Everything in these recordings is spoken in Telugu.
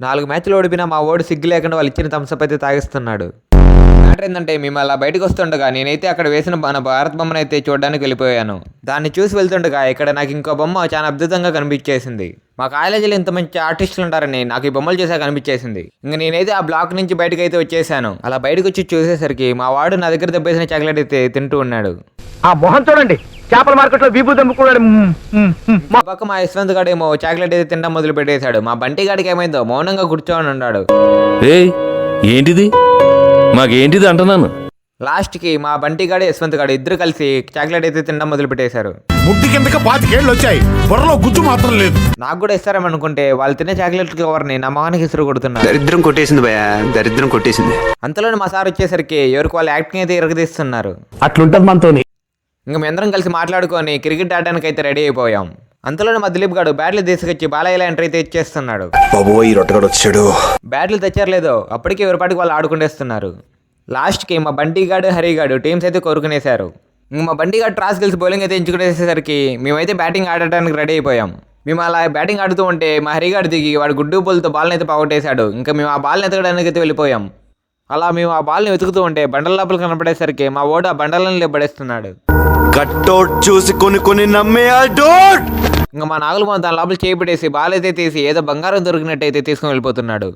4 మ్యాచ్లు ఓడిపోయినా మా ఓడు సిగ్గు లేకుండా వాళ్ళు ఇచ్చిన థమ్స్అప్ అయితే తాగిస్తున్నాడు. మ్యాటర్ ఏంటంటే మేము అలా బయటకు వస్తుండగా నేనైతే అక్కడ వేసిన మన భారత బొమ్మను అయితే చూడడానికి వెళ్ళిపోయాను. దాన్ని చూసి వెళ్తుండగా ఇక్కడ నాకు ఇంకో బొమ్మ చాలా అద్భుతంగా కనిపించేసింది. మా కాలేజీలో ఇంత మంచి ఆర్టిస్టులు ఉంటారని నాకు ఈ బొమ్మలు చూసా కనిపించేసింది. ఇంకా నేనైతే ఆ బ్లాక్ నుంచి బయటకు అయితే వచ్చేసాను. అలా బయటకు వచ్చి చూసేసరికి మా వాడు నా దగ్గర దెబ్బేసిన చాక్లెట్ అయితే తింటూ ఉన్నాడు. ఆ మొహం చూడండి, చేపల మార్కెట్ లో విభూ దమ్ముకున్నాడు. మా పక్క మా యశ్వంత్ గాడేమో చాక్లెట్ అయితే తినడం మొదలు పెట్టేశాడు. మా బంటి గాడికి ఏమైందో మౌనంగా కూర్చొని ఉన్నాడు. ఏంటిది మాకేంటిది అంటున్నాను. లాస్ట్కి మా బంటి గాడు యశ్వంత్ గాడు ఇద్దరు కలిసి చాక్లెట్ అయితే తినడం మొదలు పెట్టేశారు. ముట్టి కిందకి 5 ఏళ్ళు వచ్చాయి, బుర్రలో గుజ్జు మాత్రం లేదు. నాకు కూడా ఇస్తారనుకుంటే వాళ్ళు తినే చాక్లెట్ కవర్ని నా మొహానికి ఇసురు కొడుతున్నారు. దరిద్రం కొట్టేసింది భయ, దరిద్రం కొట్టేసింది. అంతలోనే మా సార్ వచ్చేసరికి ఎవరికి వాళ్ళు యాక్టింగ్ అయితే ఇరగదీస్తున్నారు. అట్లుంటది మనతోని. ఇంకా మేమందరం కలిసి మాట్లాడుకొని క్రికెట్ ఆడడానికి అయితే రెడీ అయిపోయాం. అంతలోనే మా దిలీప్ గాడు బ్యాట్లు తీసుకొచ్చి బాలయ్యలా ఎంట్రీ అయితే ఇచ్చేస్తున్నాడు. బాబోయ్ రొట్టగడు వచ్చాడు. బ్యాట్లు తెచ్చారలేదో అప్పటికే ఎవరిపాటికి వాళ్ళు ఆడుకుంటేస్తున్నారు. లాస్ట్కి మా బంటి గాడు హరి గాడు టీమ్స్ అయితే కోరుకునేశారు. ఇంక మా బంటి గాడు టాస్ గెలిచి బౌలింగ్ అయితే ఎంచుకునేసేసరికి మేమైతే బ్యాటింగ్ ఆడటానికి రెడీ అయిపోయాం. మేము అలా బ్యాటింగ్ ఆడుతూ ఉంటే మా హరిగాడు దిగి వాడు గుడ్డు పూలతో బాల్ని అయితే పోగొట్టేశాడు. ఇంకా మేము ఆ బాల్ని ఎతకడానికి అయితే వెళ్ళిపోయాం. అలా మేము ఆ బాల్ని వెతుకుతూ ఉంటే బండల లోపల కనపడేసరికి మా ఓడు ఆ బండలను లేపడేస్తున్నాడు. కట్టౌట్ చూసి కొన్ని నమ్మేయాడు. ఇంకా మా నాగులు దాని లోపల చేయి పెట్టేసి బాల్ అయితే తీసి ఏదో బంగారం దొరికినట్టయితే తీసుకుని వెళ్ళిపోతున్నాడు.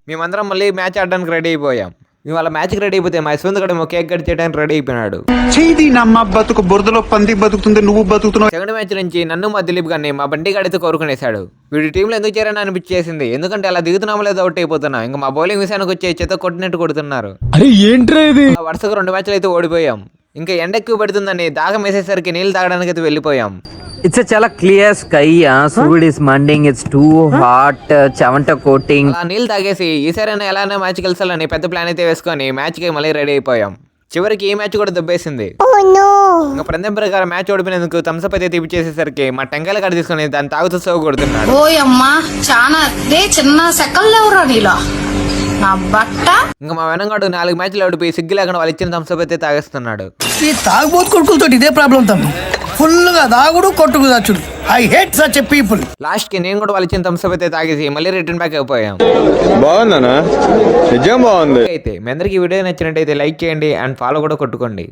మేమందరం మళ్ళీ మ్యాచ్ ఆడడానికి రెడీ అయిపోయాం. మేము వాళ్ళ మ్యాచ్కి రెడీ అయిపోతే మా యశ్వంత్ గడ కేక్ కట్ చేయడానికి రెడీ అయిపోయినాడు. చేది నమ్మ బతుకు బురదలో పంది బతుకుతుంది, నువ్వు బతుకుతున్నావు. సెకండ్ మ్యాచ్ నుంచి నన్ను మా దిలీప్ గారిని మా బండి గాడైతే కోరుకునేశాడు. వీడి టీంలో ఎందుకు చేరని అనిపించేసింది. ఎందుకంటే అలా దిగుతున్నామో లేదో అవుట్ అయిపోతున్నాం. ఇంకా మా బౌలింగ్ విషయానికి వచ్చి చేత కొట్టినట్టు కొడుతున్నారు. వరుసగా 2 మ్యాచ్లు అయితే ఓడిపోయాం. ఇంకా ఎండ ఎక్కువ పెడుతుందని దాహం వేసేసరికి నీళ్ళు తాగడానికి అయితే వెళ్ళిపోయాం. It's a chala clear sky. Food is manding. It's too hot. Chavanta coating. అలా నీళ్ళు తాగేసి ఈసారైనా ఎలానే మ్యాచ్ గెలిచాలని పెద్ద ప్లాన్ అయితే వేసుకొని మ్యాచ్కి మళ్ళీ రెడీ అయిపోయాం. చివరికి ఈ మ్యాచ్ కూడా దెబ్బేసింది. ఇంకా ప్రతి ప్రకారం మ్యాచ్ ఓడిపోయినందుకు థమ్స్అప్ అయితే తీపిచ్చేసేసరికి మా టెంకాయల కాడ తీసుకుని దాన్ని తాగుతూ సోగు కొడుతున్నాడు. ఓయమ్మా చాలా చిన్న సెకల్ ఎవరా నీలో నా బట్ట. ఇంకా మా వెనంగాడు 4 మ్యాచ్లు ఓడిపోయి సిగ్గు లేకుండా వాళ్ళు ఇచ్చిన థమ్స్అప్ అయితే తాగేస్తున్నాడు. ఈ తాగుబోతు కొడుకులతో ఇదే ప్రాబ్లం తమ్మి. ఫుల్ గా తాగుడు కొట్టుకు దాచుడు. I hate such a people. Last కి నేను కూడా వాళ్ళు ఇచ్చిన థమ్స్అప్ అయితే తాగేసి మళ్ళీ రిటర్న్ బ్యాక్ అయిపోయాం. బాగుందనా? నిజం బాగుంది. అయితే మీ అందరికి వీడియో నచ్చినట్టయితే లైక్ చేయండి అండ్ ఫాలో కూడా కొట్టుకోండి.